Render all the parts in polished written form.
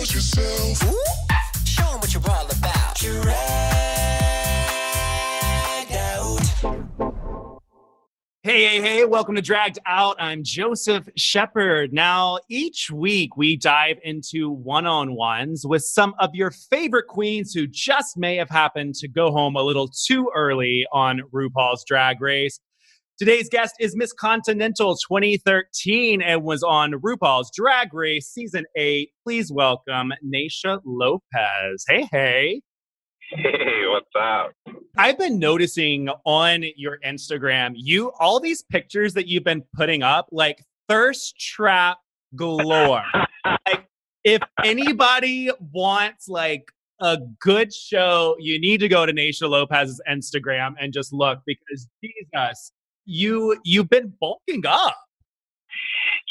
Expose yourself. Ooh, show 'em what you're all about. Dragged out. Hey, welcome to Dragged Out. I'm Joseph Shepard. Now, each week we dive into one-on-ones with some of your favorite queens who just may have happened to go home a little too early on RuPaul's Drag Race. Today's guest is Miss Continental 2013 and was on RuPaul's Drag Race Season 8. Please welcome Naysha Lopez. Hey. Hey, what's up? I've been noticing on your Instagram, all these pictures that you've been putting up, like thirst trap galore. Like, if anybody wants like a good show, you need to go to Naysha Lopez's Instagram and just look, because Jesus, you've been bulking up.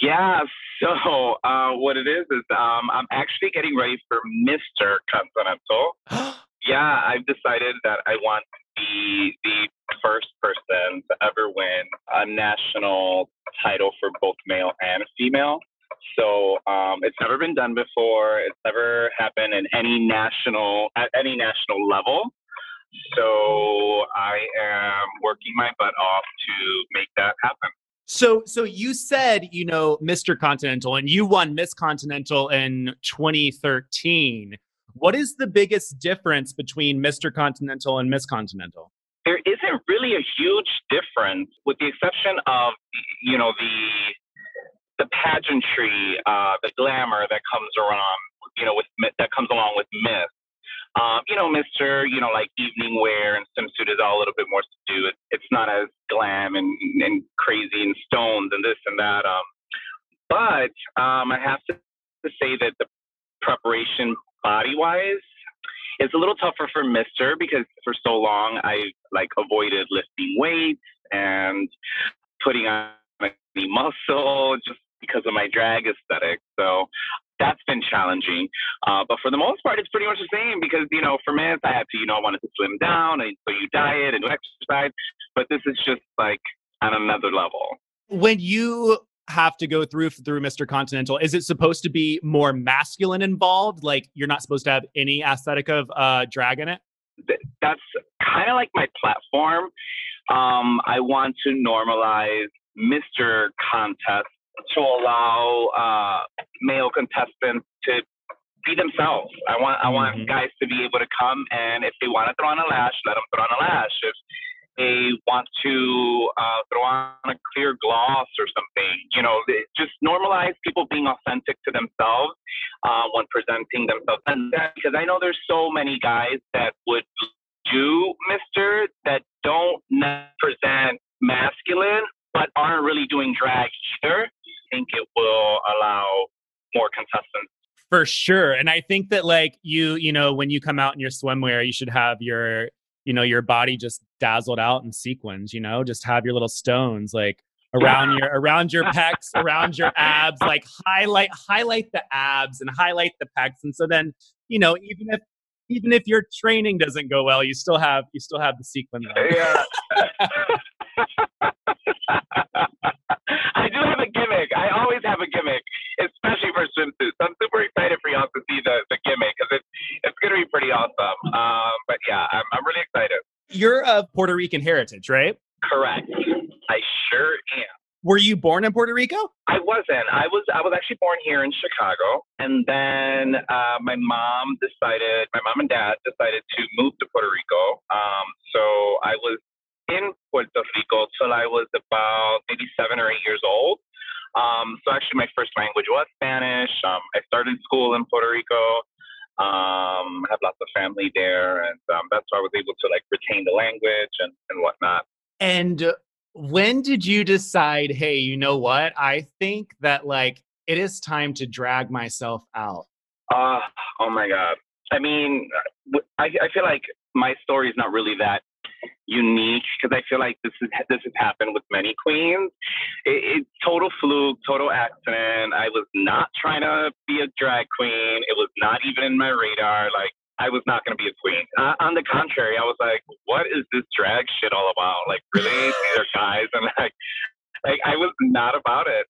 Yeah, so what it is I'm actually getting ready for Mr. Continental. Yeah, I've decided that I want to be the first person to ever win a national title for both male and female. So it's never been done before. It's never happened at any national level. So I am working my butt off to make that happen. So you said, Mr. Continental, and you won Miss Continental in 2013. What is the biggest difference between Mr. Continental and Miss Continental? There isn't really a huge difference, with the exception of, the pageantry, the glamour that comes around, that comes along with Miss. Mr., like evening wear and swimsuit is all a little bit more subdued. It's not as glam and crazy and stones and this and that. But I have to say that the preparation body-wise is a little tougher for Mr. because for so long I avoided lifting weights and putting on any muscle just because of my drag aesthetic. So that's been challenging. But for the most part, it's pretty much the same because, for Miss, I had to, I wanted to slim down, and so you diet and do exercise. But this is just like on another level. When you have to go through Mr. Continental, is it supposed to be more masculine involved? Like, you're not supposed to have any aesthetic of drag in it? That's kind of like my platform. I want to normalize Mr. Contest to allow male contestants to be themselves. I want guys to be able to come, and if they want to throw on a lash, let them throw on a lash. If they want to throw on a clear gloss or something, just normalize people being authentic to themselves when presenting themselves. And because I know there's so many guys that would do Mr. that don't present masculine, but aren't really doing drag either. I think it will allow more contestants. For sure. And I think that when you come out in your swimwear, you should have your body just dazzled out in sequins, just have your little stones around your pecs, around your abs, highlight the abs and highlight the pecs. And so then, even if your training doesn't go well, you still have the sequin. Yeah. I do have a gimmick. I always have a gimmick, especially for swimsuits. I'm super excited for y'all to see the gimmick because it's going to be pretty awesome. But yeah, I'm really excited. You're of Puerto Rican heritage, right? Correct. I sure am. Were you born in Puerto Rico? I wasn't. I was actually born here in Chicago, and then my mom and dad decided to move to Puerto Rico. So I was in Puerto Rico till I was about maybe 7 or 8 years old. So actually my first language was Spanish. I started school in Puerto Rico. I have lots of family there, and that's why I was able to retain the language and whatnot. And when did you decide, hey, you know what? I think that it is time to drag myself out? Oh my God. I mean, I feel like my story is not really that unique because I feel like this has happened with many queens. It's total fluke, total accident. I was not trying to be a drag queen. It was not even in my radar. I was not going to be a queen. On the contrary, I was like, what is this drag shit all about? Really? These are guys? And I was not about it.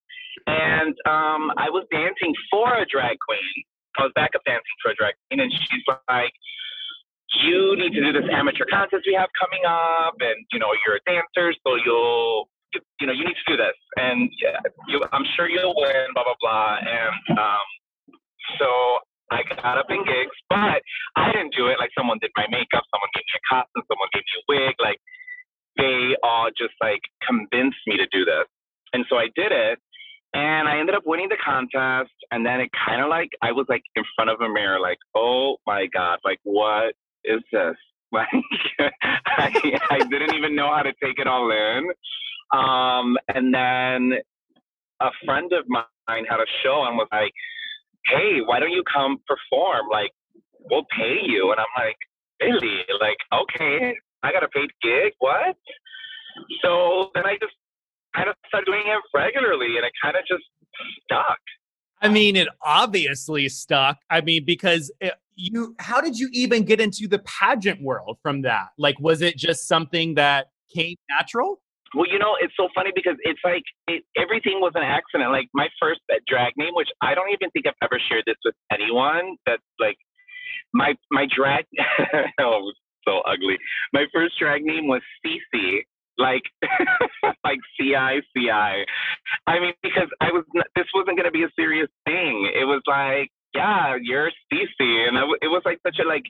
And I was dancing for a drag queen I was backup dancing for a drag queen, and she's like, you need to do this amateur contest we have coming up, and you're a dancer, so you need to do this, and I'm sure you'll win, blah blah blah. And so I got up in gigs, but I didn't do it. Like, someone did my makeup, someone gave me a costume, someone gave me a wig. Like, they all just like convinced me to do this, and so I did it. And I ended up winning the contest, and then it kind of like, I was like in front of a mirror, like, oh my God, like, what is this? Like, I didn't even know how to take it all in. And then a friend of mine had a show and was like, hey, why don't you come perform? Like, we'll pay you. And I'm like, really? Like, okay, I got a paid gig? What? So then I just kind of started doing it regularly, and it kind of just stuck. I mean, it obviously stuck. I mean, because how did you even get into the pageant world from that? Like, was it just something that came natural? Well, it's so funny because it's like everything was an accident. Like, my first drag name, which I don't even think I've ever shared this with anyone, that's like my drag, oh, it was so ugly. My first drag name was Cece. Like, like CICI. I mean, because this wasn't going to be a serious thing. It was like, yeah, you're Cece. And it was like such a, like,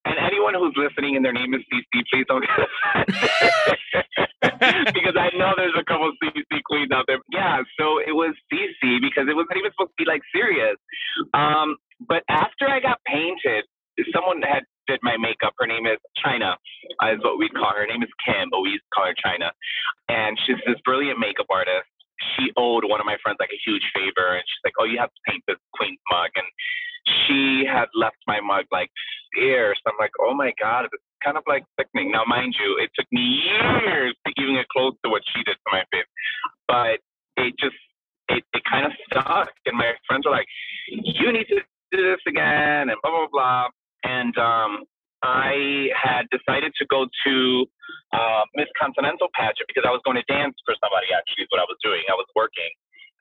and anyone who's listening and their name is Cece, please don't get offended. Because I know there's a couple of Cece queens out there. Yeah, so it was Cece because it wasn't even supposed to be like serious. But after I got painted, someone did my makeup. Her name is China, is what we call her. Her name is Kim, but we used to call her China. And she's this brilliant makeup artist. She owed one of my friends like a huge favor, and she's like, oh, you have to paint this queen's mug. And she had left my mug like fierce. I'm like, oh my God, it's kind of like sickening. Now, mind you, it took me years to even get close to what she did to my face. But it kind of stuck. And my friends were like, you need to do this again, and blah, blah, blah. And I had decided to go to Miss Continental pageant because I was going to dance for somebody, actually, is what I was doing. I was working.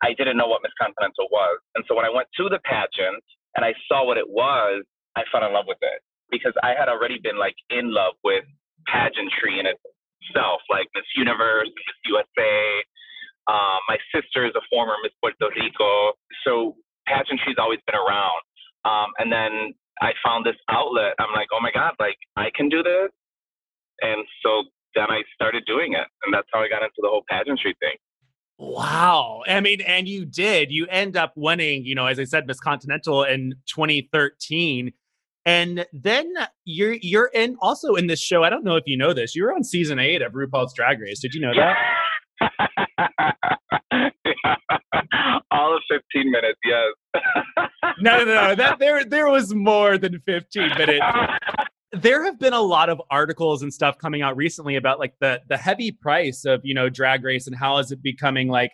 I didn't know what Miss Continental was. And so when I went to the pageant and I saw what it was, I fell in love with it because I had already been like in love with pageantry in itself, like Miss Universe, Miss USA. My sister is a former Miss Puerto Rico. So pageantry's always been around. And then I found this outlet. I'm like, oh my God, like, I can do this. And so then I started doing it. And that's how I got into the whole pageantry thing. Wow. I mean, and you did. You end up winning, as I said, Miss Continental in 2013. And then you're also in this show. I don't know if you know this. You were on season 8 of RuPaul's Drag Race. Did you know that? All of 15 minutes, yes. No. That there was more than 15 minutes. There have been a lot of articles and stuff coming out recently about like the heavy price of, Drag Race and how is it becoming like,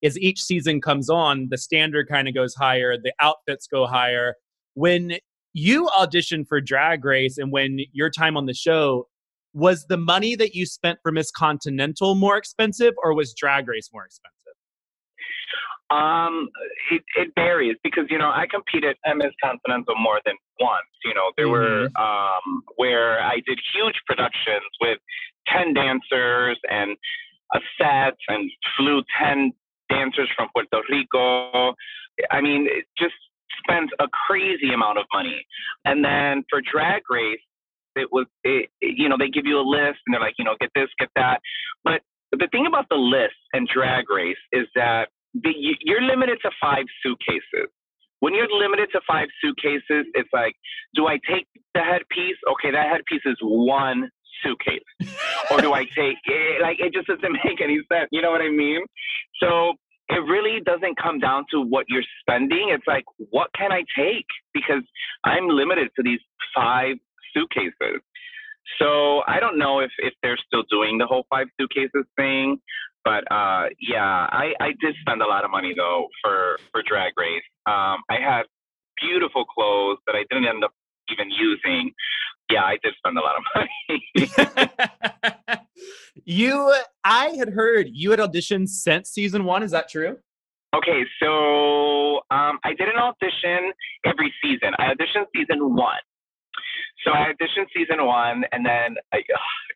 as each season comes on, the standard kind of goes higher, the outfits go higher. When you auditioned for Drag Race and when your time on the show, was the money that you spent for Miss Continental more expensive or was Drag Race more expensive? It varies because, I competed at Miss Continental more than once. There were where I did huge productions with 10 dancers and a set and flew 10 dancers from Puerto Rico. I mean, it just spent a crazy amount of money. And then for Drag Race, they give you a list and they're like, get this, get that. But the thing about the list and Drag Race is that you're limited to 5 suitcases. When you're limited to 5 suitcases, it's like, do I take the headpiece? Okay, that headpiece is 1 suitcase. Or do I take it? Like, it just doesn't make any sense. You know what I mean? So it really doesn't come down to what you're spending. It's like, what can I take? Because I'm limited to these 5 suitcases. So I don't know if they're still doing the whole 5 suitcases thing. But yeah, I did spend a lot of money though for Drag Race. I had beautiful clothes that I didn't end up even using. Yeah, I did spend a lot of money. I had heard you had auditioned since season 1. Is that true? Okay, so I did an audition every season. I auditioned season 1. So I auditioned season 1, and then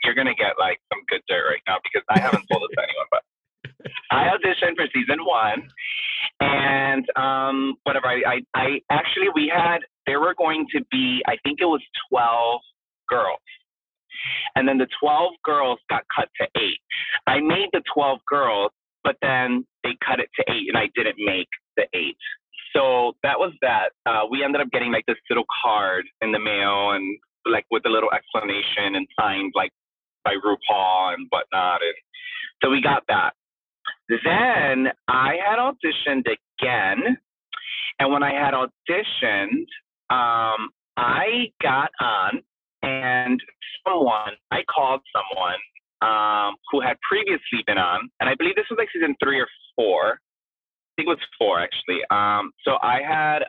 you're gonna get like some good dirt right now because I haven't told this to anyone, but I auditioned for season 1, and whatever. I actually there were going to be, I think it was 12 girls, and then the 12 girls got cut to 8. I made the 12 girls, but then they cut it to 8, and I didn't make the 8. So that was that. We ended up getting like this little card in the mail, and like with a little explanation and signed like by RuPaul and whatnot. And so we got that. Then I had auditioned again, and when I had auditioned, I got on, and I called someone who had previously been on, and I believe this was like season 3 or 4. I think it was 4 actually. So I had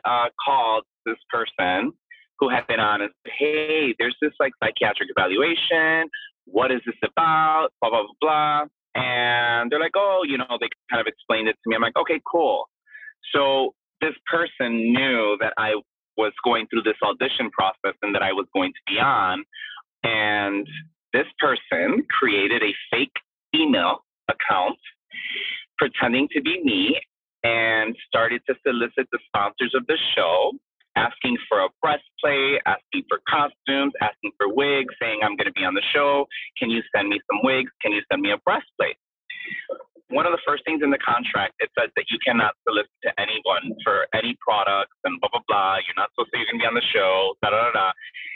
called this person who had been on and said, hey, there's this like psychiatric evaluation. What is this about? Blah, blah, blah, blah. And they're like, oh, they kind of explained it to me. I'm like, okay, cool. So this person knew that I was going through this audition process and that I was going to be on. And this person created a fake email account pretending to be me and started to solicit the sponsors of the show, asking for a breastplate, asking for costumes, asking for wigs, saying I'm going to be on the show. Can you send me some wigs? Can you send me a breastplate? One of the first things in the contract, it says that you cannot solicit to anyone for any products and blah, blah, blah. You're not supposed to say you're going to be on the show, da, da, da, da.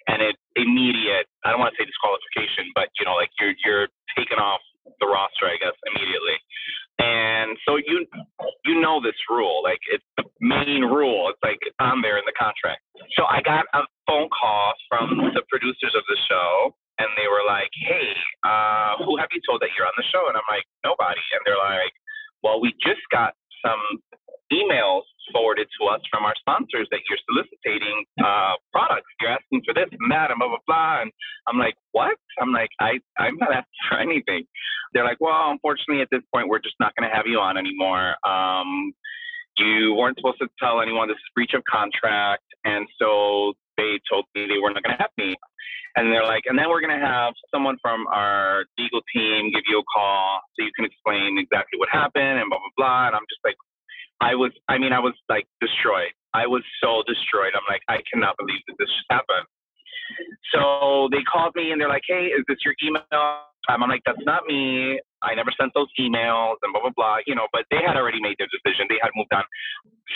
And it's immediate, I don't want to say disqualification, but, like you're taken off the roster, I guess, immediately. And so you know this rule, like it's the main rule. It's like on there in the contract. So I got a phone call from the producers of the show, and they were like, hey, who have you told that you're on the show? And I'm like, nobody. And they're like, well, we just got some emails forwarded to us from our sponsors that you're soliciting products. You're asking for this and that and blah, blah, blah. And I'm like, what? I'm like, I'm not asking for anything. They're like, well, unfortunately, at this point, we're just not going to have you on anymore. You weren't supposed to tell anyone this is breach of contract. And so they told me they were not going to have me. And they're like, and then we're going to have someone from our legal team give you a call so you can explain exactly what happened and blah, blah, blah. And I'm just like, I was like destroyed. I was so destroyed. I'm like, I cannot believe that this just happened. So they called me and they're like, hey, is this your email? I'm like, that's not me. I never sent those emails and blah, blah, blah, but they had already made their decision. They had moved on.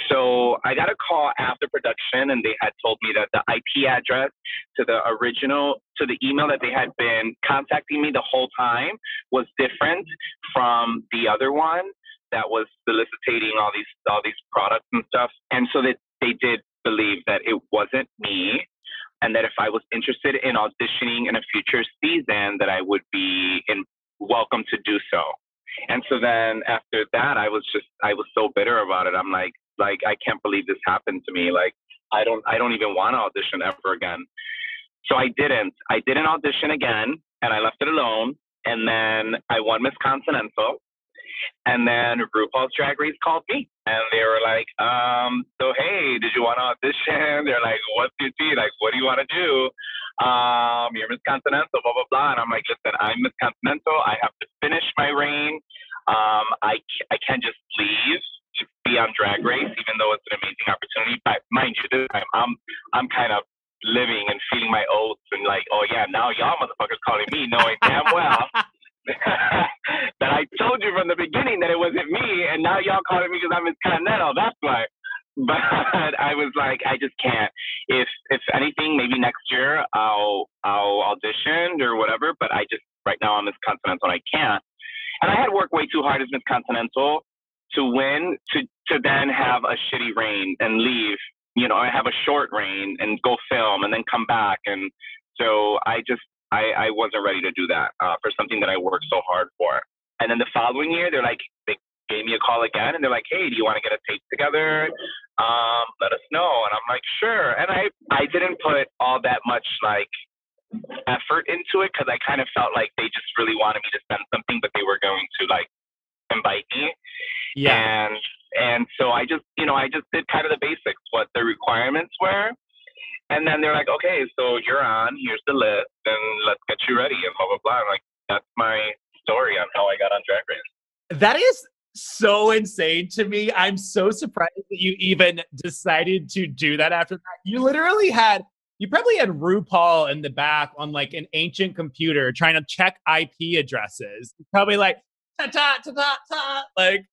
So I got a call after production, and they had told me that the IP address to the email that they had been contacting me the whole time was different from the other one that was soliciting all these products and stuff. And so that they did believe that it wasn't me, and that if I was interested in auditioning in a future season, that I would be welcome to do so. And so then after that, I was so bitter about it. I'm like I can't believe this happened to me. Like I don't even want to audition ever again. So I didn't audition again, and I left it alone. And then I won Miss Continental. And then RuPaul's Drag Race called me, and they were like, so hey, did you want to audition? They're like, what's your tea? Like, what do you want to do? You're Miss Continental, blah, blah, blah. And I'm like, listen, I'm Miss Continental. I have to finish my reign. I can't just leave to be on Drag Race, even though it's an amazing opportunity. But mind you, this time I'm kind of living and feeling my oaths and like, oh yeah, now y'all motherfuckers calling me, knowing damn well that I told you from the beginning that it wasn't me, and now y'all calling me because I'm Miss Continental. That's why. But I was like, I just can't. If anything, maybe next year I'll audition or whatever. But right now I'm Miss Continental and I can't. And I had worked way too hard as Miss Continental to win, to then have a shitty reign and leave. I have a short reign and go film and then come back. And so I wasn't ready to do that for something that I worked so hard for. And then the following year, they gave me a call again, and they're like, hey, do you want to get a tape together? Let us know. And I'm like, sure. And I didn't put all that much effort into it because I kind of felt like they just really wanted me to send something, but they were going to invite me. Yeah. And And so I just did kind of the basics, what the requirements were. And then they're like, okay, so you're on, here's the list, and let's get you ready, and blah, blah, blah. I'm like, that's my story on how I got on Drag Race. That is so insane to me. I'm so surprised that you even decided to do that after that. You probably had RuPaul in the back on like an ancient computer trying to check IP addresses. Probably like, ta-ta. Like,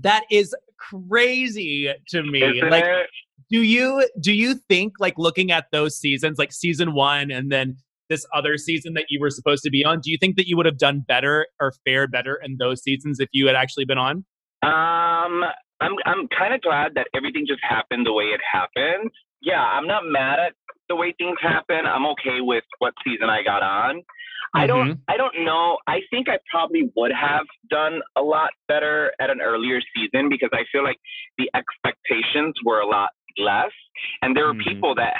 that is crazy to me. Isn't like, it? do you think, like, looking at those seasons, like season 1 and then this other season that you were supposed to be on, do you think that you would have done better or fared better in those seasons if you had actually been on? I'm kind of glad that everything just happened the way it happened. Yeah, I'm not mad at the way things happen. I'm okay with what season I got on. I don't know. I think I probably would have done a lot better at an earlier season because I feel like the expectations were a lot less. And there were people that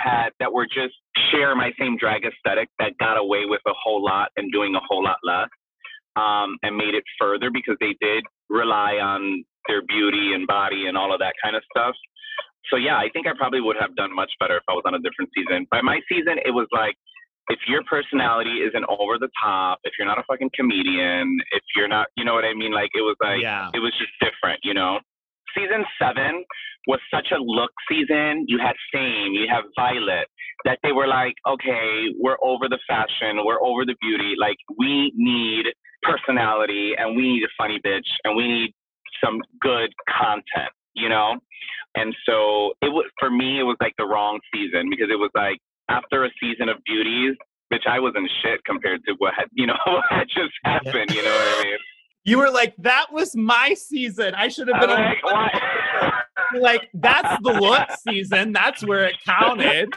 were just share my same drag aesthetic that got away with a whole lot and doing a whole lot less, and made it further because they did rely on their beauty and body and all of that kind of stuff. So yeah, I think I probably would have done much better if I was on a different season. By my season, it was like, if your personality isn't over the top, if you're not a fucking comedian, if you're not, you know what I mean? Like, it was like, It was just different, you know? Season 7 was such a look season. You had Fame, you have Violet, that they were like, okay, we're over the fashion, we're over the beauty. Like, we need personality and we need a funny bitch and we need some good content, you know? And so for me, it was like the wrong season because it was like, after a season of beauties, bitch, I was in shit compared to what had just happened. You know what I mean? You were like, that was my season. I should have been like, like, that's the look season. That's where it counted.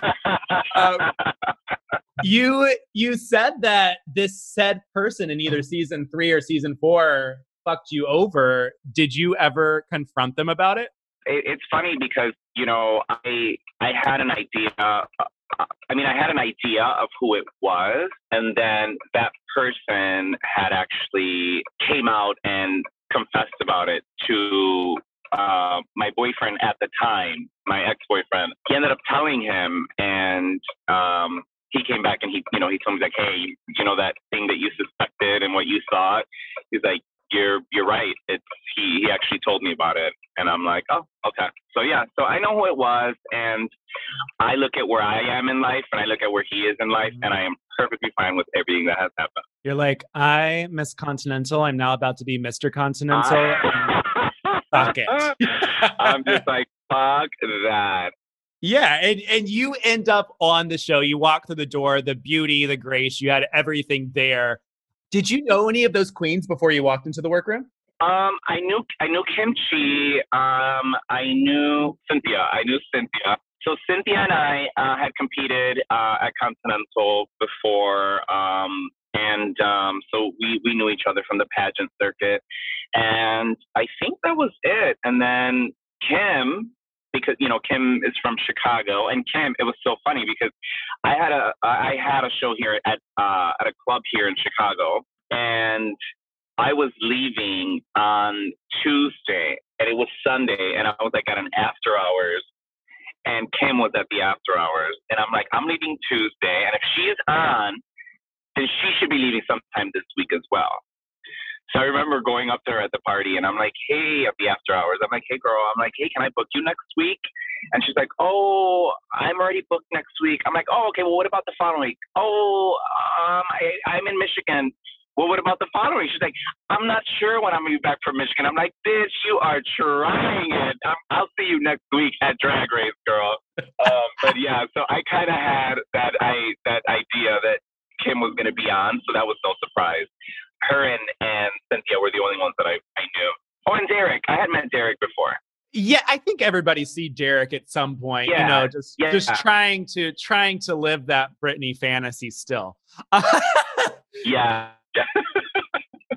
You said that this said person in either season 3 or season 4 fucked you over. Did you ever confront them about it? It's funny because, you know, I had an idea. I had an idea of who it was, and then that person had actually came out and confessed about it to my boyfriend at the time, my ex-boyfriend. He ended up telling him, and he came back and he told me, like, hey, you know that thing that you suspected and what you thought? He's like, you're right. He actually told me about it. And I'm like, oh, okay. So yeah, so I know who it was, and I look at where I am in life and I look at where he is in life, and I am perfectly fine with everything that has happened. You're like, I, Miss Continental, I'm now about to be Mr. Continental. Fuck it. I'm just like, fuck that. Yeah, and you end up on the show. You walk through the door, the beauty, the grace, you had everything there. Did you know any of those queens before you walked into the workroom? I knew Kim Chi. I knew Cynthia. So Cynthia and I had competed at Continental before, and so we knew each other from the pageant circuit. And I think that was it. And then Kim, because Kim is from Chicago, and Kim, it was so funny because I had a show here at a club here in Chicago, and I was leaving on Tuesday, and it was Sunday, and I was like at an after hours, and Kim was at the after hours, and I'm like, I'm leaving Tuesday, and if she is on, then she should be leaving sometime this week as well. So I remember going up to her at the party, and I'm like, hey, at the after hours, I'm like, hey, girl, I'm like, hey, can I book you next week? And she's like, oh, I'm already booked next week. I'm like, oh, okay, well, what about the following week? Oh, I'm in Michigan. Well, what about the following? She's like, I'm not sure when I'm going to be back from Michigan. I'm like, bitch, you are trying it. I'll see you next week at Drag Race, girl. But yeah, so I kind of had that idea that Kim was going to be on, so that was no surprise. Her and Cynthia were the only ones that I knew. Oh, and Derek. I had met Derek before. Yeah, I think everybody see Derek at some point. Yeah, just trying to live that Britney fantasy still. Yeah.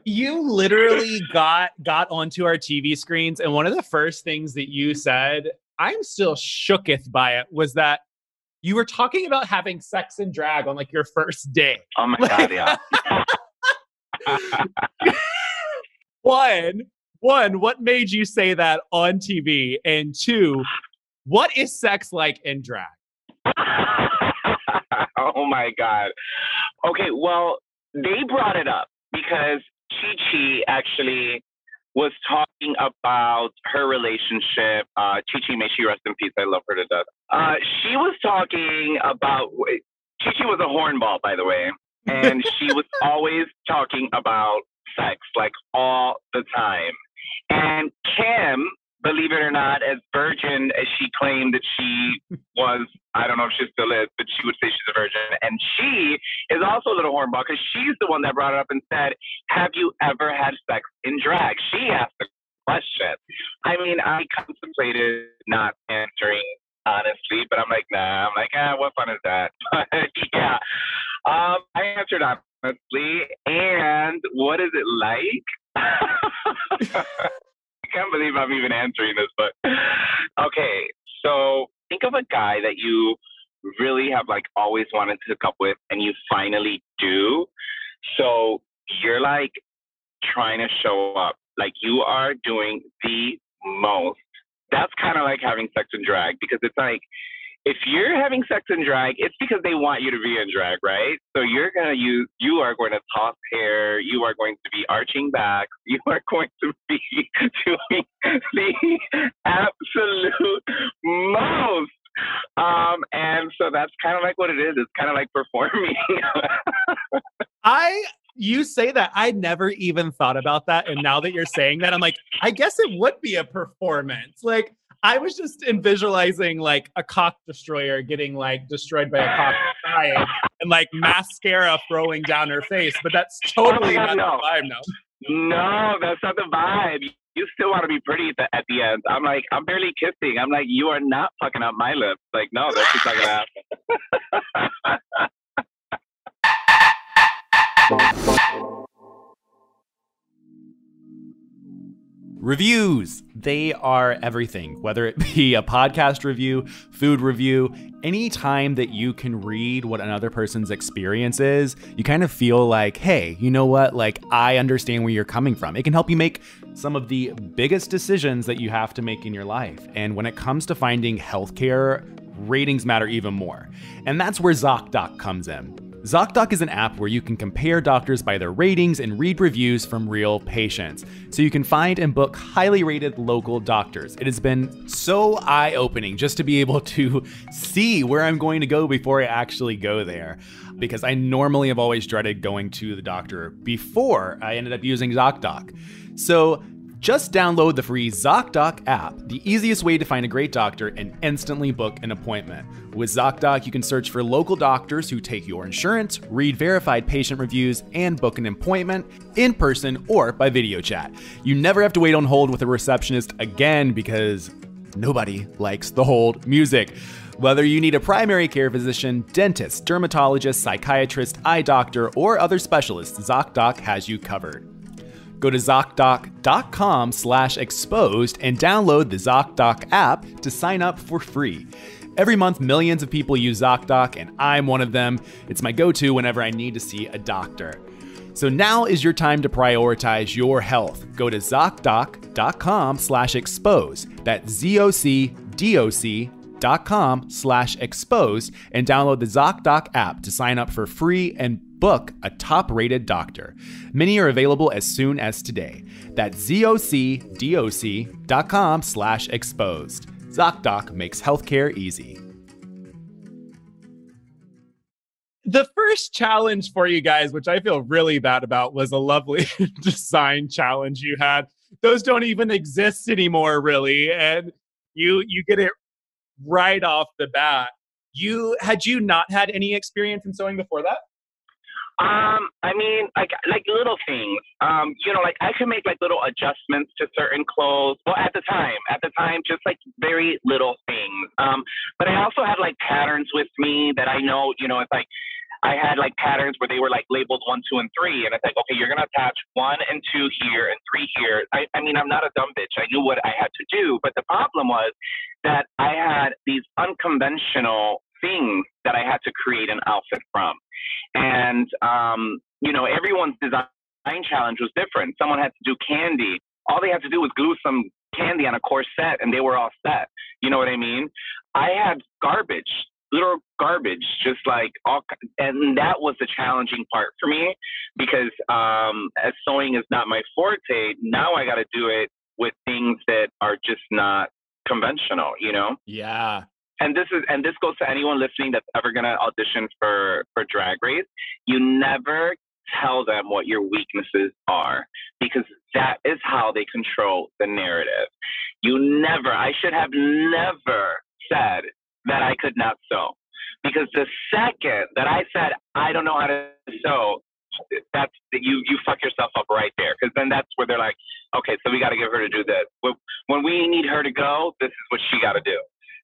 You literally got onto our TV screens, and one of the first things that you said, I'm still shooketh by it, was that you were talking about having sex and drag on like your first date. Oh my God, yeah. One, one, what made you say that on TV? And two, what is sex like in drag? Oh my God. Okay, well, they brought it up because Chi Chi actually was talking about her relationship. Chi Chi, may she rest in peace. I love her to death. She was talking about, Chi Chi was a hornball, by the way, and she was always talking about sex, like all the time. And Kim, believe it or not, as virgin as she claimed that she was, I don't know if she still is, but she would say she's a virgin. And she is also a little hornball because she's the one that brought it up and said, have you ever had sex in drag? She asked the question. I mean, I contemplated not answering honestly, but I'm like, nah. I'm like, what fun is that? Yeah. I answered honestly. And what is it like? I can't believe I'm even answering this, but okay. So think of a guy that you really have like always wanted to hook up with and you finally do. So you're like trying to show up. Like you are doing the most. That's kind of like having sex in drag because it's like, if you're having sex in drag, it's because they want you to be in drag, right? So you are going to toss hair, you are going to be arching back, you are going to be doing the absolute most. And so that's kind of like what it is. It's kind of like performing. You say that, I never even thought about that. And now that you're saying that, I'm like, I guess it would be a performance. Like, I was just visualizing like a cock destroyer getting like destroyed by a cock crying and like mascara throwing down her face, but that's totally not the vibe now. No, that's not the vibe. You still want to be pretty at the end. I'm like, I'm barely kissing. I'm like, you are not fucking up my lips. Like, no, that's just not gonna happen. Reviews, they are everything, whether it be a podcast review, food review, any time that you can read what another person's experience is, you kind of feel like, hey, you know what? Like, I understand where you're coming from. It can help you make some of the biggest decisions that you have to make in your life. And when it comes to finding healthcare, ratings matter even more. And that's where ZocDoc comes in. ZocDoc is an app where you can compare doctors by their ratings and read reviews from real patients, so you can find and book highly rated local doctors. It has been so eye-opening just to be able to see where I'm going to go before I actually go there, because I normally have always dreaded going to the doctor before I ended up using ZocDoc. So just download the free ZocDoc app, the easiest way to find a great doctor and instantly book an appointment. With ZocDoc, you can search for local doctors who take your insurance, read verified patient reviews, and book an appointment in person or by video chat. You never have to wait on hold with a receptionist again because nobody likes the hold music. Whether you need a primary care physician, dentist, dermatologist, psychiatrist, eye doctor, or other specialist, ZocDoc has you covered. Go to ZocDoc.com/exposed and download the ZocDoc app to sign up for free. Every month, millions of people use ZocDoc, and I'm one of them. It's my go-to whenever I need to see a doctor. So now is your time to prioritize your health. Go to ZocDoc.com/exposed. That's ZocDoc.com/exposed and download the ZocDoc app to sign up for free and book a top-rated doctor. Many are available as soon as today. That's ZocDoc.com/exposed. ZocDoc makes healthcare easy. The first challenge for you guys, which I feel really bad about, was a lovely design challenge you had. Those don't even exist anymore, really, and you get it right off the bat. Had you not had any experience in sewing before that? I mean, like little things. Like I could make like little adjustments to certain clothes. Well, at the time, just like very little things. But I also had like patterns with me that I know, it's like I had like patterns where they were like labeled 1, 2, and 3, and it's like, okay, you're gonna attach 1 and 2 here and 3 here. I mean, I'm not a dumb bitch. I knew what I had to do, but the problem was that I had these unconventional things that I had to create an outfit from. And, everyone's design challenge was different. Someone had to do candy all they had to do was glue some candy on a corset and they were all set. You know what I mean? I had garbage, literal garbage, just like all, and that was the challenging part for me because as sewing is not my forte, now I got to do it with things that are just not conventional, you know? Yeah. And this goes to anyone listening that's ever gonna audition for Drag Race. You never tell them what your weaknesses are because that is how they control the narrative. I should have never said that I could not sew because the second that I said I don't know how to sew, that's you fuck yourself up right there because then that's where they're like, okay, so we got to get her to do this. When we need her to go, this is what she got to do.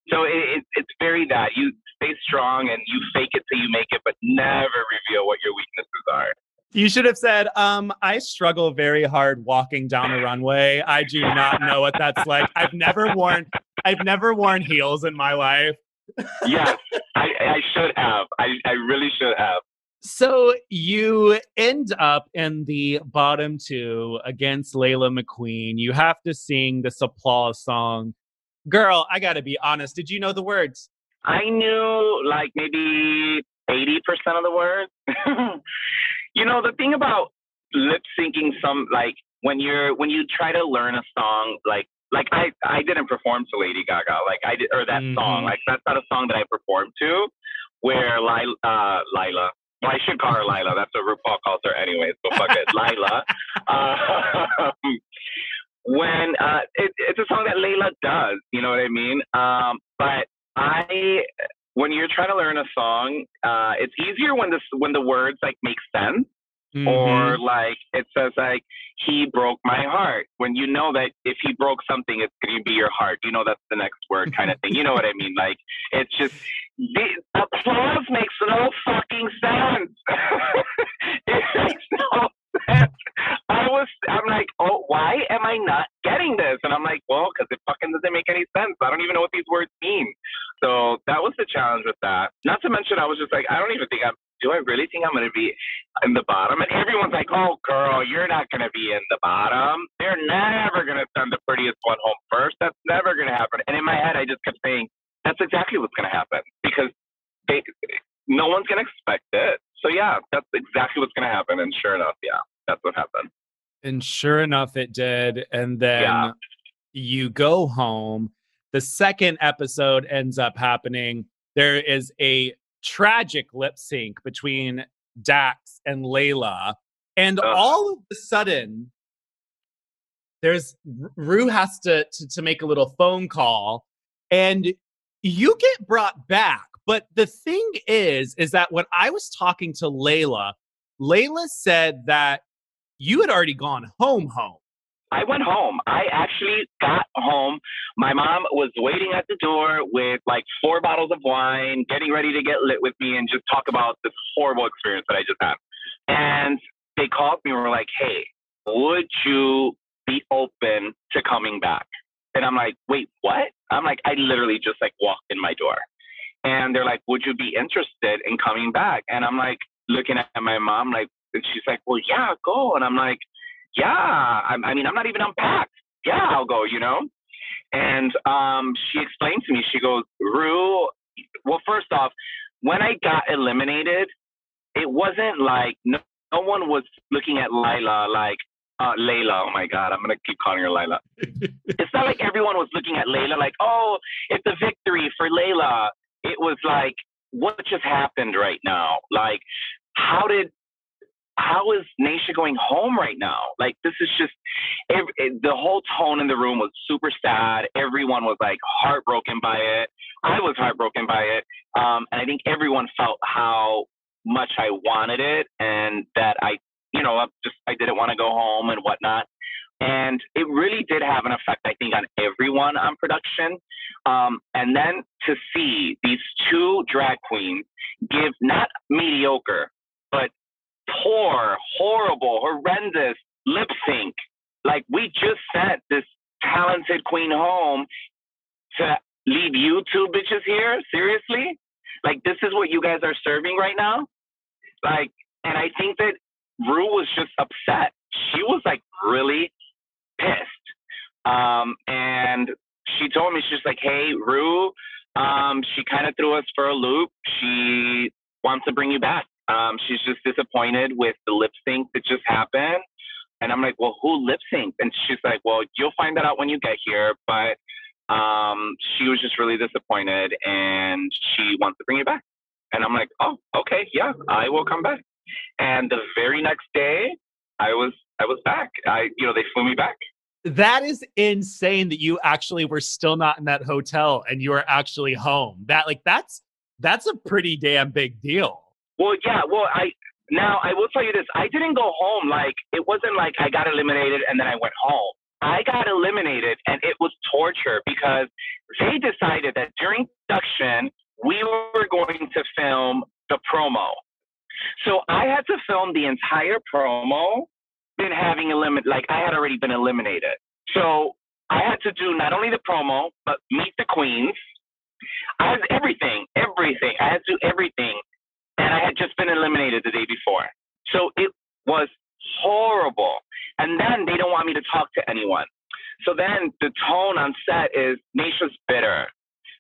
So it's very that you stay strong and you fake it till you make it, but never reveal what your weaknesses are. You should have said, I struggle very hard walking down a runway. I do not know what that's like. I've never worn heels in my life. Yes, I should have. I really should have. So you end up in the bottom two against Layla McQueen. You have to sing this applause song. Girl, I gotta be honest. Did you know the words? I knew like maybe 80% of the words. You know, the thing about lip syncing like when you try to learn a song, like I didn't perform to Lady Gaga, like I did, or that song, like that's not a song that I performed to. Where Lila, well, I should call her Lila. That's what RuPaul calls her anyway. So fuck it, Lila. When it's a song that Layla does, you know what I mean? But when you're trying to learn a song, it's easier when the words like make sense, or like it says like he broke my heart. When you know that if he broke something, it's going to be your heart. You know that's the next word, kind of thing. You know what I mean? Like it's just the applause makes no fucking sense. It makes no sense. I'm like, oh, why am I not getting this? And I'm like, well, because it fucking doesn't make any sense. I don't even know what these words mean. So that was the challenge with that. Not to mention, I was just like, I don't even think do I really think I'm going to be in the bottom? And everyone's like, oh, girl, you're not going to be in the bottom. They're never going to send the prettiest one home first. That's never going to happen. And in my head, I just kept saying, that's exactly what's going to happen because no one's going to expect it. So yeah, that's exactly what's going to happen. And sure enough, yeah, that's what happened. And sure enough, it did. And then you go home. The second episode ends up happening. There is a tragic lip sync between Dax and Layla. And all of a sudden, Rue has to make a little phone call. And you get brought back. But the thing is that when I was talking to Layla said that you had already gone home. I went home. I actually got home. My mom was waiting at the door with like 4 bottles of wine, getting ready to get lit with me and just talk about this horrible experience that I just had. And they called me and were like, hey, would you be open to coming back? And I'm like, wait, what? I'm like, I literally just like walked in my door. And they're like, would you be interested in coming back? And I'm like, looking at my mom, like, and she's like, well, yeah, go. And I'm like, yeah, I mean, I'm not even unpacked. Yeah, I'll go, you know? And she explained to me, she goes, Rue, well, first off, when I got eliminated, it wasn't like, no one was looking at Layla like, Layla, oh my God, I'm going to keep calling her Layla. It's not like everyone was looking at Layla like, oh, it's a victory for Layla. It was like, what just happened right now? Like, how is Naysha going home right now? Like, this is just, the whole tone in the room was super sad. Everyone was like heartbroken by it. I was heartbroken by it. And I think everyone felt how much I wanted it and that I didn't want to go home and whatnot. And it really did have an effect, I think, on everyone on production. And then to see these 2 drag queens give not mediocre, but poor, horrible, horrendous lip sync. Like, we just sent this talented queen home to leave you 2 bitches here? Seriously? Like, this is what you guys are serving right now? Like, and I think that Rue was just upset. She was like really pissed. And she told me, she's like, hey, Rue, she kind of threw us for a loop. She wants to bring you back. She's just disappointed with the lip sync that just happened. And I'm like, well, who lip synced? And she's like, well, you'll find that out when you get here. But she was just really disappointed and she wants to bring you back. And I'm like, oh, okay, yeah, I will come back. And the very next day, I was back. They flew me back. That is insane that you actually were still not in that hotel and you were actually home. That's a pretty damn big deal. Well, yeah. Well, I will tell you this. I didn't go home. Like, it wasn't like I got eliminated and then I went home. I got eliminated and it was torture because they decided that during production, we were going to film the promo. So I had to film the entire promo, been having I had already been eliminated. So I had to do not only the promo, but meet the queens. I had everything. I had to do everything. And I had just been eliminated the day before. So it was horrible. And then they don't want me to talk to anyone. So then the tone on set is, Naysha's bitter.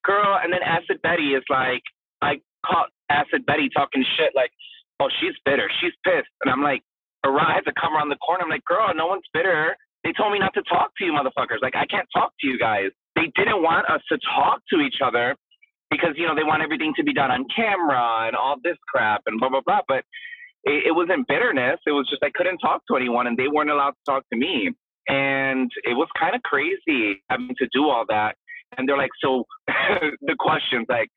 Girl, and then Acid Betty is like, I caught Acid Betty talking shit like, oh, she's bitter. She's pissed. And I'm like, I had to come around the corner. I'm like, girl, no one's bitter. They told me not to talk to you motherfuckers. Like, I can't talk to you guys. They didn't want us to talk to each other because, they want everything to be done on camera and all this crap and blah, blah, blah. But it wasn't bitterness. It was just I couldn't talk to anyone and they weren't allowed to talk to me. And it was kind of crazy having to do all that. And they're like, so the question's like,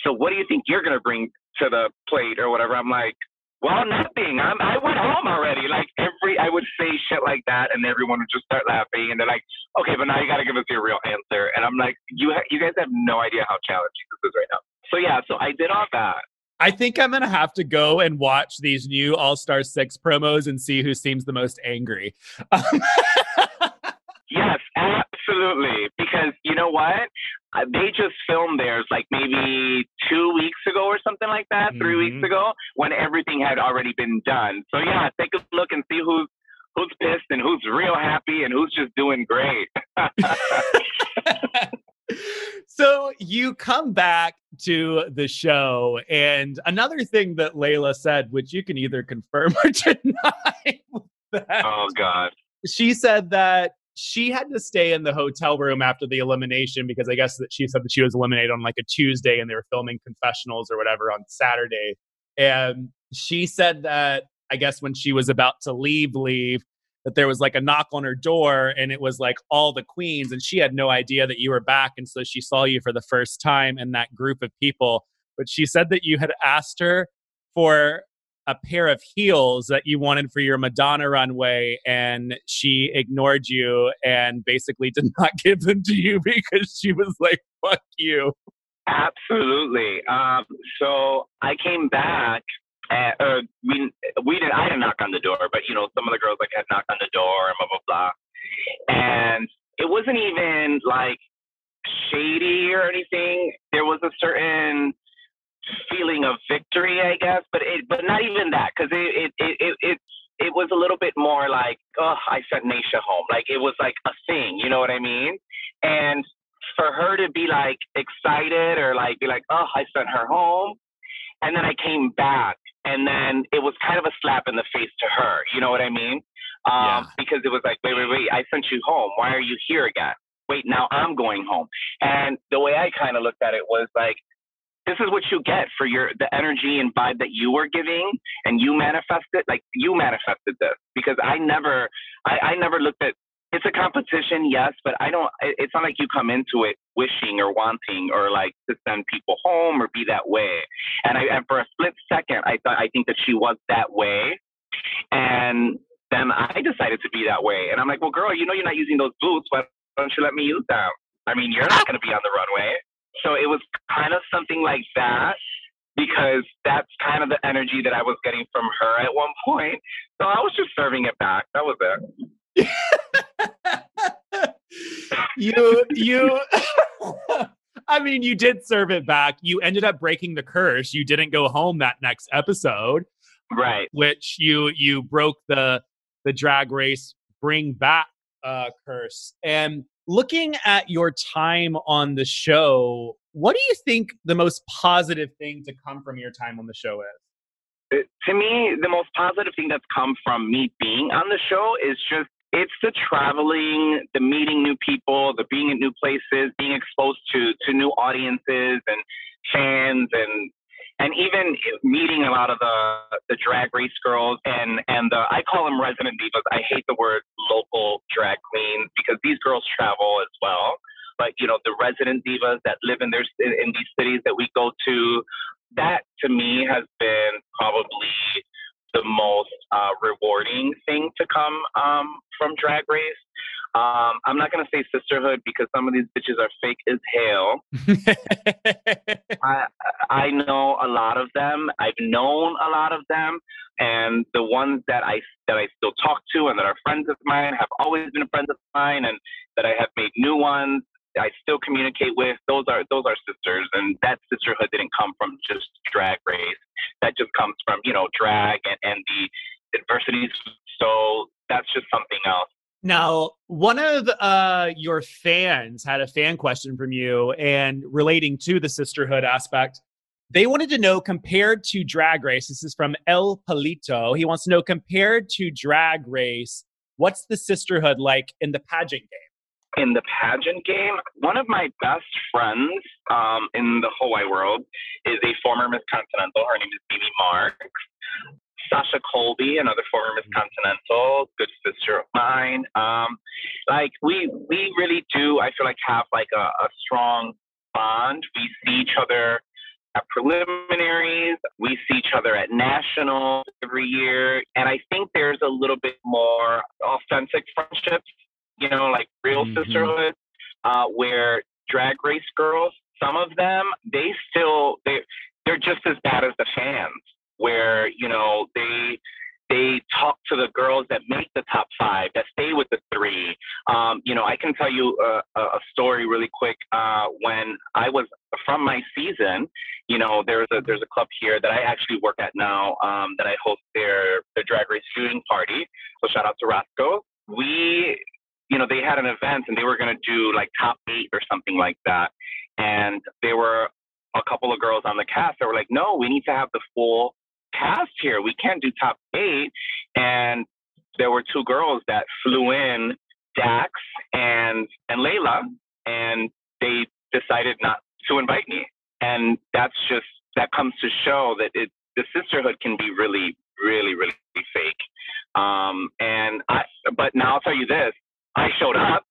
so what do you think you're going to bring to the plate or whatever? I'm like, well, nothing. I went home already. Like I would say shit like that and everyone would just start laughing. And they're like, okay, but now you got to give us your real answer. And I'm like, you guys have no idea how challenging this is right now. So yeah, so I did all that. I think I'm going to have to go and watch these new All-Star 6 promos and see who seems the most angry. Yes, absolutely. Because you know what? They just filmed theirs like maybe 2 weeks ago or something like that, 3 weeks ago, when everything had already been done. So yeah, take a look and see who's pissed and who's real happy and who's just doing great. So you come back to the show, and another thing that Layla said, which you can either confirm or deny. Oh, God. She said that she had to stay in the hotel room after the elimination because I guess that she said that she was eliminated on like a Tuesday and they were filming confessionals or whatever on Saturday. And she said that I guess when she was about to leave, that there was like a knock on her door and it was like all the queens and she had no idea that you were back. And so she saw you for the first time in that group of people. But she said that you had asked her for a pair of heels that you wanted for your Madonna runway and she ignored you and basically did not give them to you because she was like, fuck you. Absolutely. So I came back. I didn't knock on the door, but some of the girls like had knocked on the door and blah blah blah, and it wasn't even like shady or anything. There was a certain feeling of victory, I guess, but not even that, because it was a little bit more like, oh, I sent Naysha home. Like it was like a thing, you know what I mean? And for her to be like excited or like be like, oh, I sent her home. And then I came back and then it was kind of a slap in the face to her. You know what I mean? Because it was like, wait, I sent you home. Why are you here again? Wait, now I'm going home. And the way I kind of looked at it was like, this is what you get for the energy and vibe that you were giving and you manifested, like you manifested this, because I never looked at, it's a competition, yes, but it's not like you come into it wishing or wanting or like to send people home or be that way. And for a split second, I think that she was that way. And then I decided to be that way. And I'm like, well, girl, you're not using those boots. Why don't you let me use them? I mean, you're not going to be on the runway. So it was kind of something like that, because that's kind of the energy that I was getting from her at one point. So I was just serving it back. That was it. You I mean, you did serve it back. You ended up breaking the curse. You didn't go home that next episode. Right. Which you broke the Drag Race bring back curse. And Looking at your time on the show, what do you think the most positive thing to come from your time on the show is? To me, the most positive thing that's come from me being on the show is just it's the traveling, the meeting new people, the being at new places, being exposed to new audiences and fans, and even meeting a lot of the drag race girls and the, I call them resident divas. I hate the word local drag queens because these girls travel as well. But you know, the resident divas that live in these cities that we go to, that to me has been probably the most rewarding thing to come from Drag Race. I'm not gonna say sisterhood because some of these bitches are fake as hell. I know a lot of them. I've known a lot of them, and the ones that I still talk to and that are friends of mine have always been friends of mine, and that I have made new ones. I still communicate with. Those are sisters, and that sisterhood didn't come from just Drag Race. That just comes from drag and the adversities. So that's just something else. Now, one of your fans had a fan question from you and relating to the sisterhood aspect. They wanted to know, compared to Drag Race, this is from El Palito. He wants to know, compared to Drag Race, what's the sisterhood like in the pageant game? In the pageant game, one of my best friends in the whole wide world is a former Miss Continental. Her name is Mimi Marks. Sasha Colby, another former Miss Continental, good sister of mine. Like we really do, I feel like, have like a strong bond. We see each other at preliminaries. We see each other at nationals every year. And I think there's a little bit more authentic friendships, like real sisterhood, where Drag Race girls, some of them, they're just as bad as the fans, where they talk to the girls that make the top 5, that stay with the 3. I can tell you a story really quick. When I was from my season, there's a club here that I actually work at now, that I host their Drag Race viewing party. So shout out to Roscoe. They had an event and they were going to do like top 8 or something like that. And there were a couple of girls on the cast that were like, no, we need to have the full cast here. We can't do top 8. And there were 2 girls that flew in, Dax and Layla, and they decided not to invite me. And that comes to show that the sisterhood can be really, really, really fake. But now I'll tell you this. I showed up.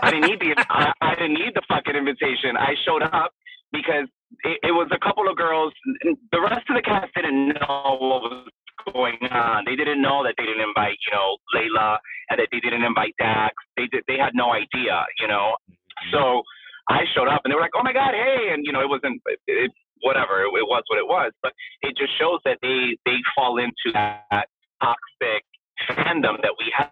I didn't need the fucking invitation. I showed up because it was a couple of girls. The rest of the cast didn't know what was going on. They didn't know that they didn't invite, Layla, and that they didn't invite Dax. They had no idea, So I showed up and they were like, oh my God, hey. And, it wasn't, whatever. It was what it was. But it just shows that they fall into that toxic fandom that we have,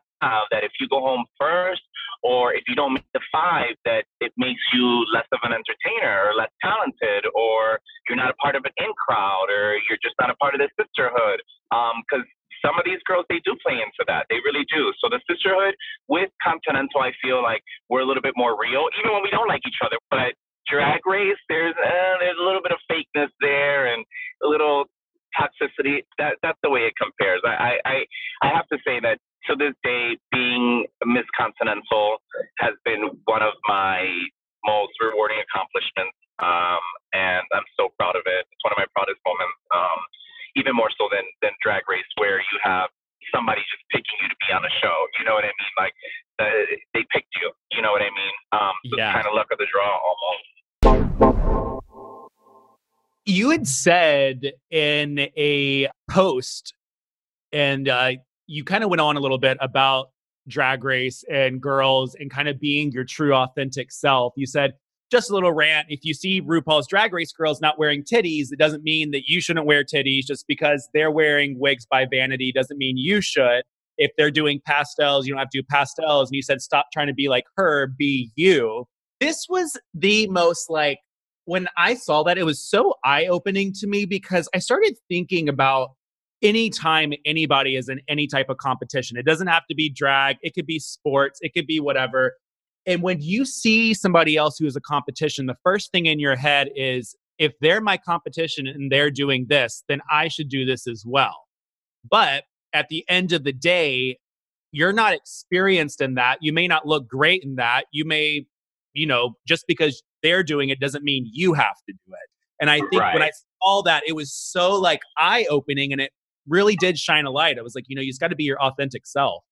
that if you go home first, or if you don't make the 5, that it makes you less of an entertainer or less talented, or you're not a part of an in crowd, or you're just not a part of the sisterhood. Because some of these girls, they do play into that. They really do. So the sisterhood with Continental, I feel like we're a little bit more real, even when we don't like each other. But Drag Race, there's a little bit of fakeness there and a little toxicity. That's the way it compares. I have to say that to this day, being Miss Continental has been one of my most rewarding accomplishments, and I'm so proud of it. It's one of my proudest moments, even more so than Drag Race, where you have somebody just picking you to be on a show. You know what I mean? Like they picked you. You know what I mean? So it's kind of luck of the draw almost. You had said in a post, and you kind of went on a little bit about Drag Race and girls and kind of being your true authentic self. You said, just a little rant, if you see RuPaul's Drag Race girls not wearing titties, it doesn't mean that you shouldn't wear titties. Just because they're wearing wigs by Vanity doesn't mean you should. If they're doing pastels, you don't have to do pastels. And you said, stop trying to be like her, be you. This was the most when I saw that, it was so eye-opening to me, because I started thinking about anytime anybody is in any type of competition. It doesn't have to be drag. It could be sports. It could be whatever. And when you see somebody else who is a competition, the first thing in your head is, if they're my competition and they're doing this, then I should do this as well. But at the end of the day, you're not experienced in that. You may not look great in that. You may, just because they're doing it doesn't mean you have to do it. And I think when I Right. saw that, it was so like eye opening, and it really did shine a light. I was like, you just got to be your authentic self.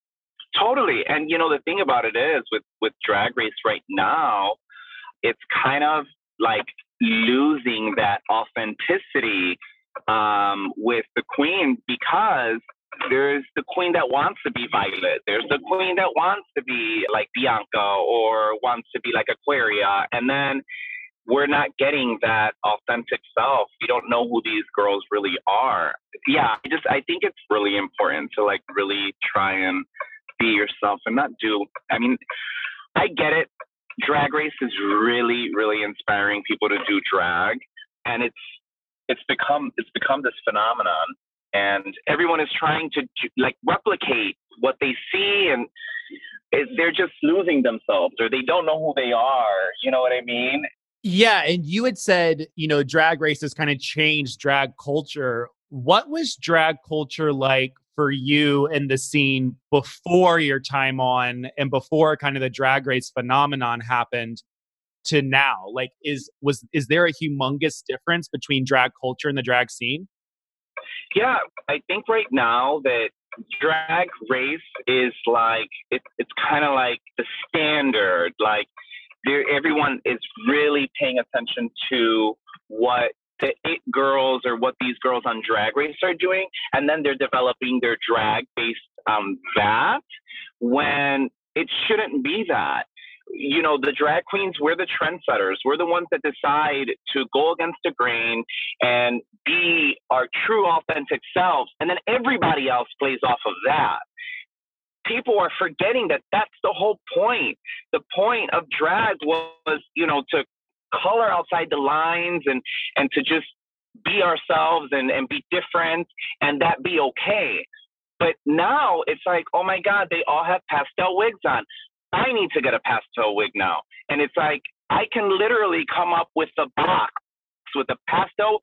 Totally. And the thing about it is with Drag Race right now, it's kind of like losing that authenticity with the queen, because there's the queen that wants to be Violet. There's the queen that wants to be like Bianca or wants to be like Aquaria. And then we're not getting that authentic self. We don't know who these girls really are. Yeah, I think it's really important to like really try and be yourself and not do. I mean, I get it. Drag Race is really, really inspiring people to do drag, and it's become this phenomenon, and everyone is trying to like replicate what they see, and they're just losing themselves, or they don't know who they are. You know what I mean? Yeah. And you had said, Drag Race has kind of changed drag culture. What was drag culture like for you in the scene before your time on and before kind of the Drag Race phenomenon happened to now? Like, is there a humongous difference between drag culture and the drag scene? Yeah, I think right now that Drag Race is like it's kind of like the standard. Like everyone is really paying attention to what the it girls or what these girls on Drag Race are doing, and then they're developing their drag based on that, when it shouldn't be that. The drag queens, we're the trendsetters. We're the ones that decide to go against the grain and be our true authentic selves. And then everybody else plays off of that. People are forgetting that that's the whole point. The point of drag was, to color outside the lines and to just be ourselves and be different, and that be okay. But now it's like, oh my God, they all have pastel wigs on. I need to get a pastel wig now. And it's like, I can literally come up with a box with a pastel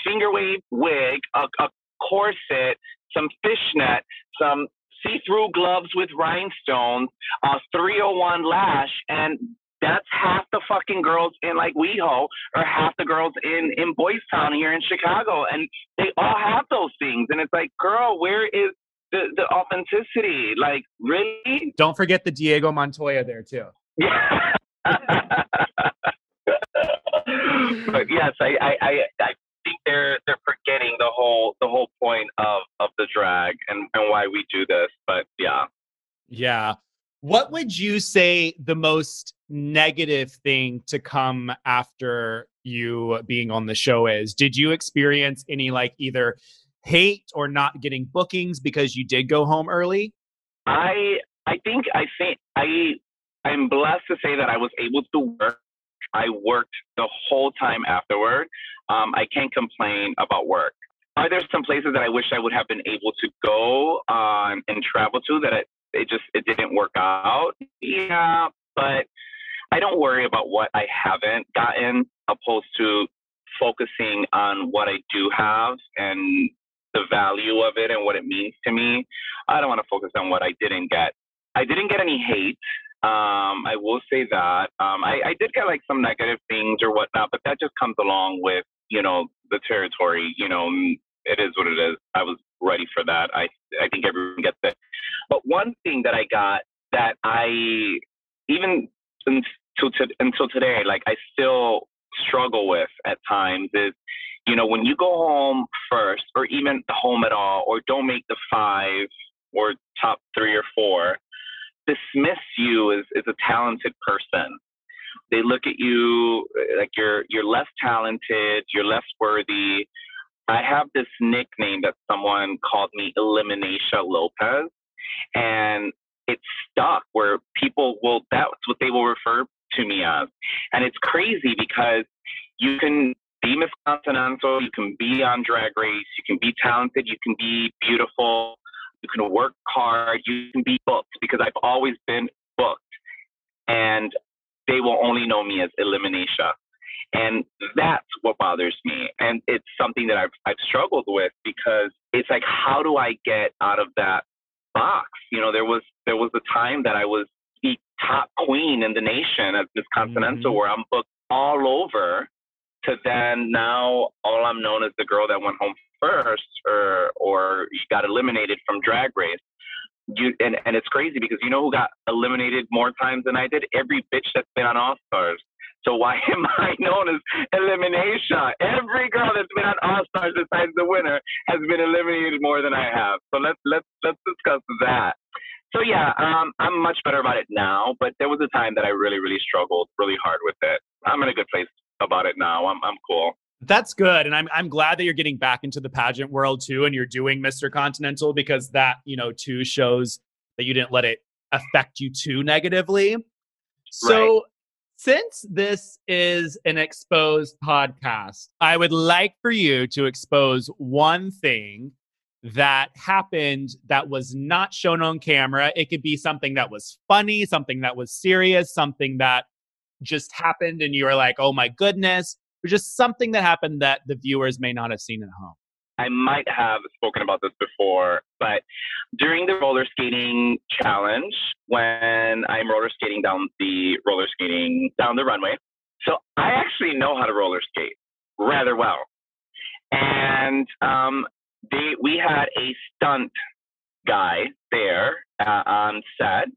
finger wave wig, a corset, some fishnet, some see-through gloves with rhinestones, a 301 lash, and that's half the fucking girls in like WeHo or half the girls in Boys Town here in Chicago. And they all have those things. And it's like, girl, where is the authenticity? Like, really? Don't forget the Diego Montoya there too. Yeah. But yes, I think they're forgetting the whole point of the drag and why we do this. But yeah. Yeah. What would you say the most negative thing to come after you being on the show is? Did you experience any like either hate or not getting bookings because you did go home early? I'm blessed to say that I was able to work. I worked the whole time afterward. I can't complain about work. Are there some places that I wish I would have been able to go and travel to that it didn't work out? Yeah, but I don't worry about what I haven't gotten, opposed to focusing on what I do have and the value of it and what it means to me. I don't want to focus on what I didn't get. I didn't get any hate. I will say that. I did get like some negative things or whatnot, but that just comes along with, the territory. It is what it is. I was ready for that. I think everyone gets it. But one thing that I got that I, even until today, like I still struggle with at times is, when you go home first, or even home at all, or don't make the 5 or top 3 or 4, dismiss you as a talented person. They look at you like you're less talented, you're less worthy. I have this nickname that someone called me, Elimination Lopez, and it stuck where that's what they will refer to me as. And it's crazy because you can be Miss Continental, you can be on Drag Race, you can be talented, you can be beautiful, you can work hard, you can be booked, because I've always been booked. and they will only know me as Elimination. And that's what bothers me. And it's something that I've struggled with, because it's like, how do I get out of that box? You know, there was a time that I was the top queen in the nation at Miss Continental, where I'm booked all over, to then now all I'm known as the girl that went home first, or got eliminated from Drag Race. And it's crazy, because you know who got eliminated more times than I did? Every bitch that's been on All Stars. So why am I known as Elimination? Every girl that's been on All Stars besides the winner has been eliminated more than I have. So let's discuss that. So yeah, I'm much better about it now, but there was a time that I really, really struggled really hard with it. I'm in a good place about it now. I'm cool. That's good. And I'm glad that you're getting back into the pageant world too, and you're doing Mr. Continental, because that, you know, too shows that you didn't let it affect you too negatively. So Right. Since this is an exposed podcast, I would like for you to expose one thing that happened that was not shown on camera. It could be something that was funny, something that was serious, something that just happened and you were like, oh my goodness, or just something that happened that the viewers may not have seen at home. I might have spoken about this before, but during the roller skating challenge, when I'm roller skating down the runway, so I actually know how to roller skate rather well. And we had a stunt guy there on set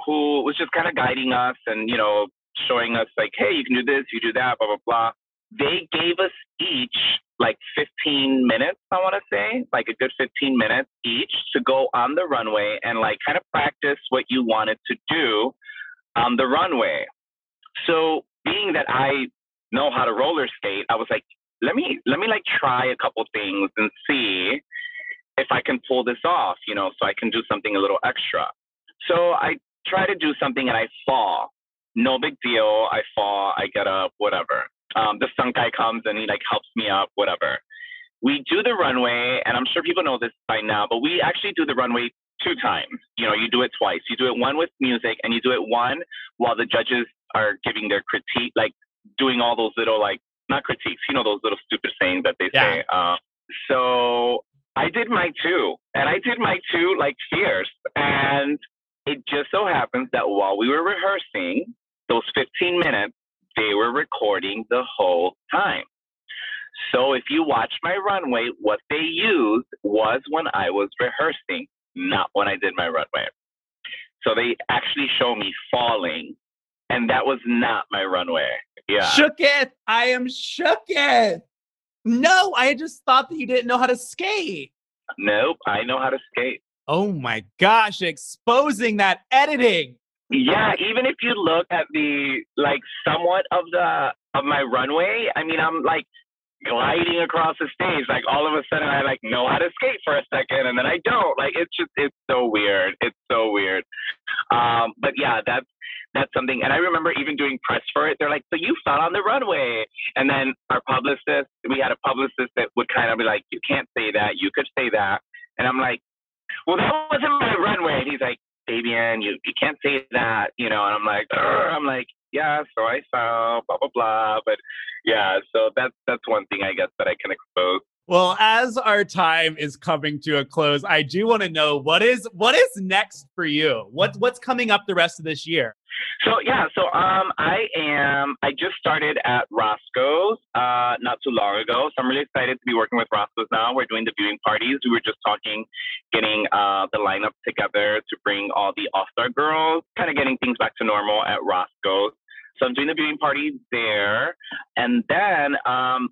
who was just kind of guiding us and, you know, showing us like, hey, you can do this, you do that, blah, blah, blah. They gave us each like 15 minutes, I want to say, like a good 15 minutes each to go on the runway and like kind of practice what you wanted to do on the runway. So being that I know how to roller skate, I was like, let me like try a couple things and see if I can pull this off, you know, so I can do something a little extra. So I try to do something and I fall. No big deal. I fall, I get up, whatever. The stunt guy comes and he like helps me up, whatever. We do the runway, and I'm sure people know this by now, but we actually do the runway 2 times. You know, you do it twice. You do it one with music, and you do it one while the judges are giving their critique, like doing all those little like, not critiques, you know, those little stupid sayings that they say. So I did my 2, and I did my 2 like fierce. And it just so happens that while we were rehearsing those 15 minutes, they were recording the whole time. So if you watch my runway, what they used was when I was rehearsing, not when I did my runway. So they actually show me falling, and that was not my runway. Yeah. Shooketh. I am shooketh. No, I just thought that you didn't know how to skate. Nope, I know how to skate. Oh my gosh, exposing that editing. Yeah, even if you look at the like somewhat of my runway, I mean, I'm like gliding across the stage. Like all of a sudden I like know how to skate for a second and then I don't. Like it's so weird. It's so weird. But yeah, that's something. And I remember even doing press for it. They're like, so you fell on the runway. And then we had a publicist that would kind of be like, you can't say that. You could say that. And I'm like, well, that wasn't my runway. And he's like, Fabian, you can't say that, you know. And I'm like, yeah, so I fell, blah, blah, blah. But yeah, so that's one thing I guess that I can expose. Well, as our time is coming to a close, I do want to know what is next for you? What's coming up the rest of this year? So I just started at Roscoe's not too long ago. So I'm really excited to be working with Roscoe's now. We're doing the viewing parties. We were just talking, getting the lineup together to bring all the All-Star girls, kind of getting things back to normal at Roscoe's. So I'm doing the viewing party there. And then,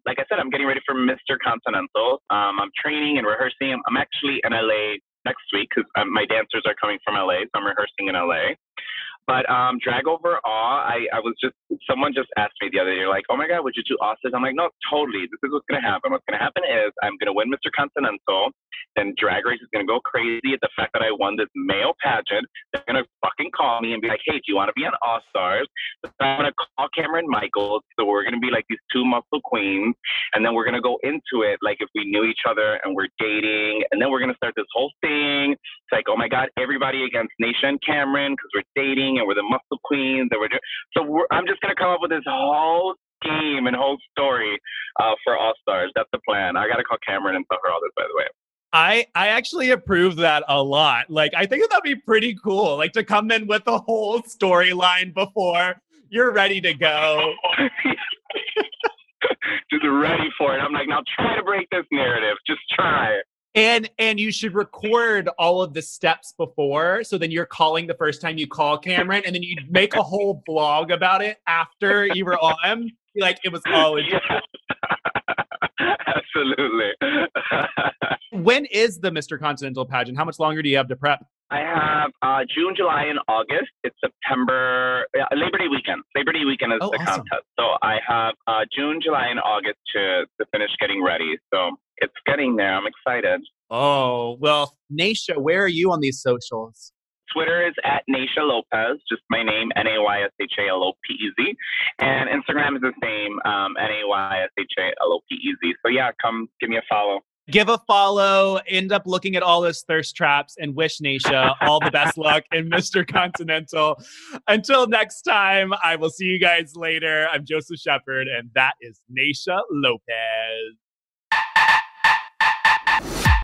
like I said, I'm getting ready for Mr. Continental. I'm training and rehearsing. I'm actually in LA next week because my dancers are coming from LA. So I'm rehearsing in LA. But drag overall, someone just asked me the other day, like, oh my God, would you do Austin? I'm like, no, totally. This is what's going to happen. What's going to happen is I'm going to win Mr. Continental. then Drag Race is going to go crazy at the fact that I won this male pageant. They're going to fucking call me and be like, hey, do you want to be on All Stars? So I'm going to call Cameron Michaels. So we're going to be like these two muscle queens. And then we're going to go into it like if we knew each other and we're dating. And then we're going to start this whole thing. It's like, oh my God, everybody against Naysha and Cameron because we're dating and we're the muscle queens. I'm just going to come up with this whole game and whole story for All Stars. That's the plan. I got to call Cameron and tell her all this, by the way. I actually approve that a lot. Like, I think that'd be pretty cool. Like, to come in with a whole storyline before you're ready to go. Just ready for it. I'm like, now try to break this narrative. Just try. And you should record all of the steps before. So then you're calling the first time you call Cameron, and then you make a whole vlog about it after you were on. Like, it was all yes. Absolutely. When is the Mr. Continental pageant? How much longer do you have to prep? I have June, July, and August. It's September, Labor Day weekend. Labor Day weekend is the awesome. contest. So I have June, July, and August to finish getting ready. So it's getting there. I'm excited. Oh, well, Naysha, where are you on these socials? Twitter is at Naysha Lopez, just my name, Nayshalopez. And Instagram is the same, Nayshalopez. So yeah, come give me a follow. Give a follow, end up looking at all those thirst traps, and wish Naysha all the best luck in Mr. Continental. Until next time, I will see you guys later. I'm Joseph Shepard, and that is Naysha Lopez.